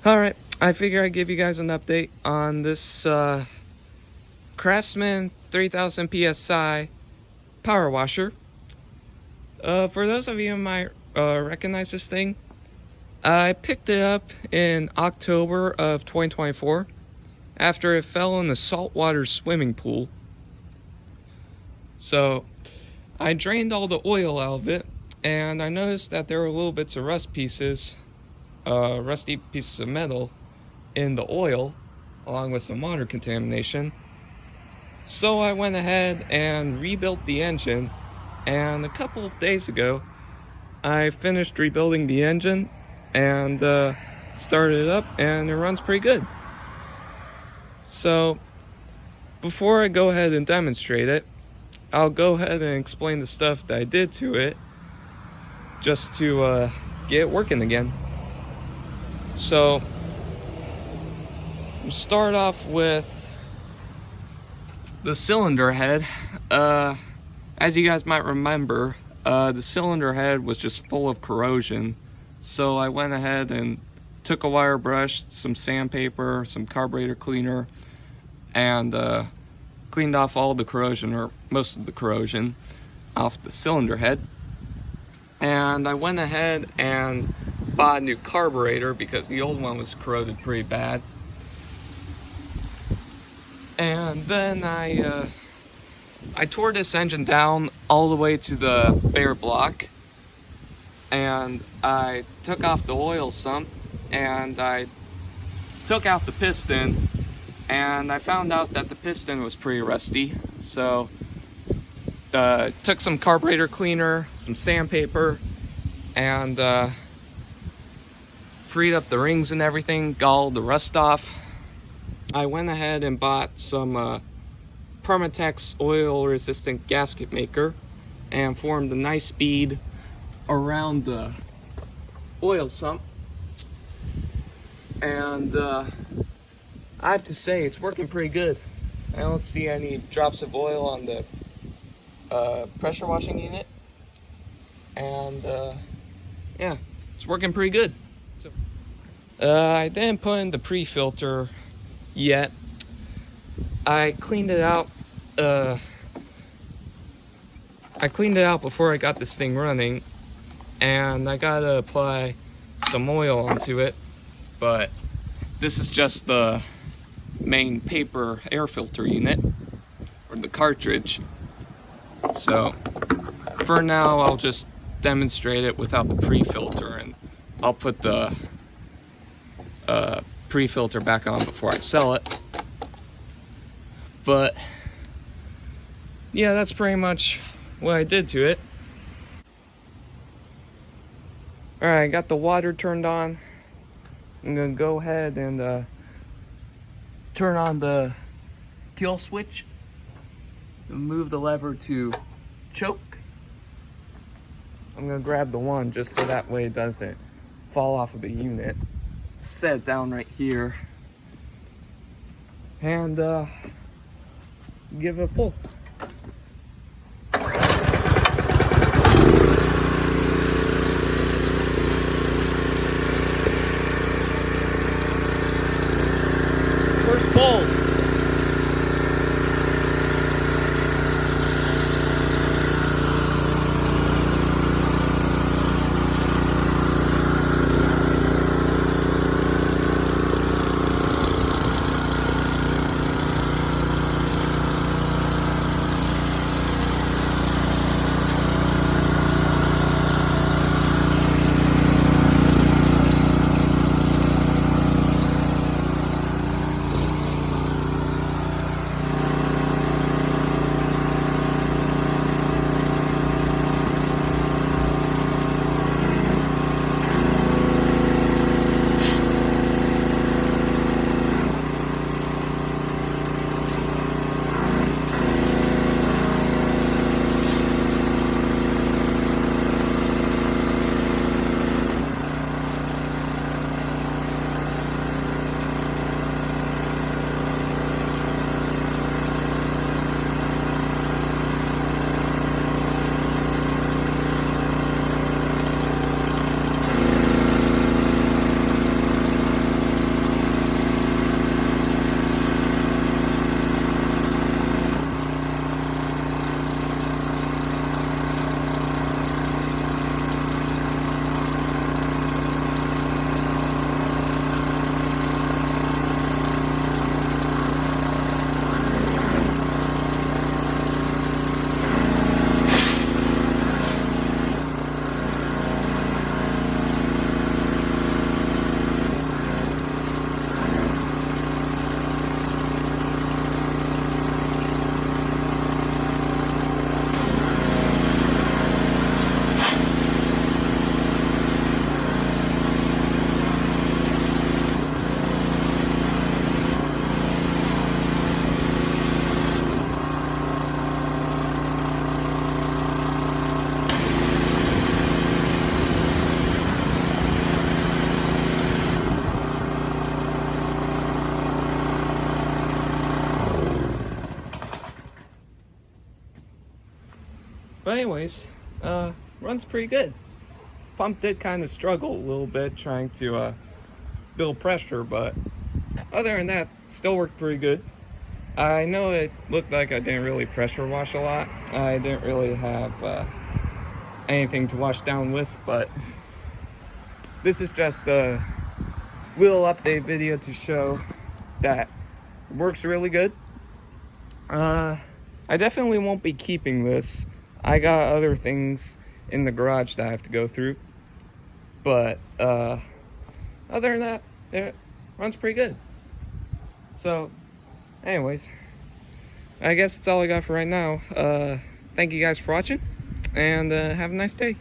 Alright, I figure I'd give you guys an update on this Craftsman 3000 PSI power washer. For those of you who might recognize this thing, I picked it up in October of 2024 after it fell in the saltwater swimming pool. So I drained all the oil out of it, and I noticed that there were little bits of rusty pieces of metal in the oil, along with some water contamination. So I went ahead and rebuilt the engine, and a couple of days ago I finished rebuilding the engine and started it up, and it runs pretty good. So before I go ahead and demonstrate it, I'll go ahead and explain the stuff that I did to it just to get it working again. So we'll start off with the cylinder head. As you guys might remember, the cylinder head was just full of corrosion. So I went ahead and took a wire brush, some sandpaper, some carburetor cleaner, and cleaned off all the corrosion, or most of the corrosion, off the cylinder head. And I went ahead and bought a new carburetor because the old one was corroded pretty bad. And then I tore this engine down all the way to the bare block, and I took off the oil sump, and I took out the piston, and I found out that the piston was pretty rusty. So took some carburetor cleaner, some sandpaper, and freed up the rings and everything, got all the rust off. I went ahead and bought some Permatex oil resistant gasket maker and formed a nice bead around the oil sump. And I have to say, it's working pretty good. I don't see any drops of oil on the pressure washing unit. And yeah, it's working pretty good. So I didn't put in the pre-filter yet. I cleaned it out. I cleaned it out before I got this thing running, and I gotta apply some oil onto it. But this is just the main paper air filter unit, or the cartridge. So for now, I'll just demonstrate it without the pre-filter, and I'll put the pre-filter back on before I sell it. But yeah, that's pretty much what I did to it. Alright, I got the water turned on. I'm gonna go ahead and turn on the kill switch and move the lever to choke. I'm gonna grab the one just so that way it doesn't fall off of the unit. Set it down right here and give it a pull. First pull. But anyways, runs pretty good. Pump did kind of struggle a little bit trying to build pressure, but other than that, still worked pretty good. I know it looked like I didn't really pressure wash a lot. I didn't really have anything to wash down with, but this is just a little update video to show that it works really good. I definitely won't be keeping this. I got other things in the garage that I have to go through, but other than that, it runs pretty good. So anyways, I guess that's all I got for right now. Thank you guys for watching, and have a nice day.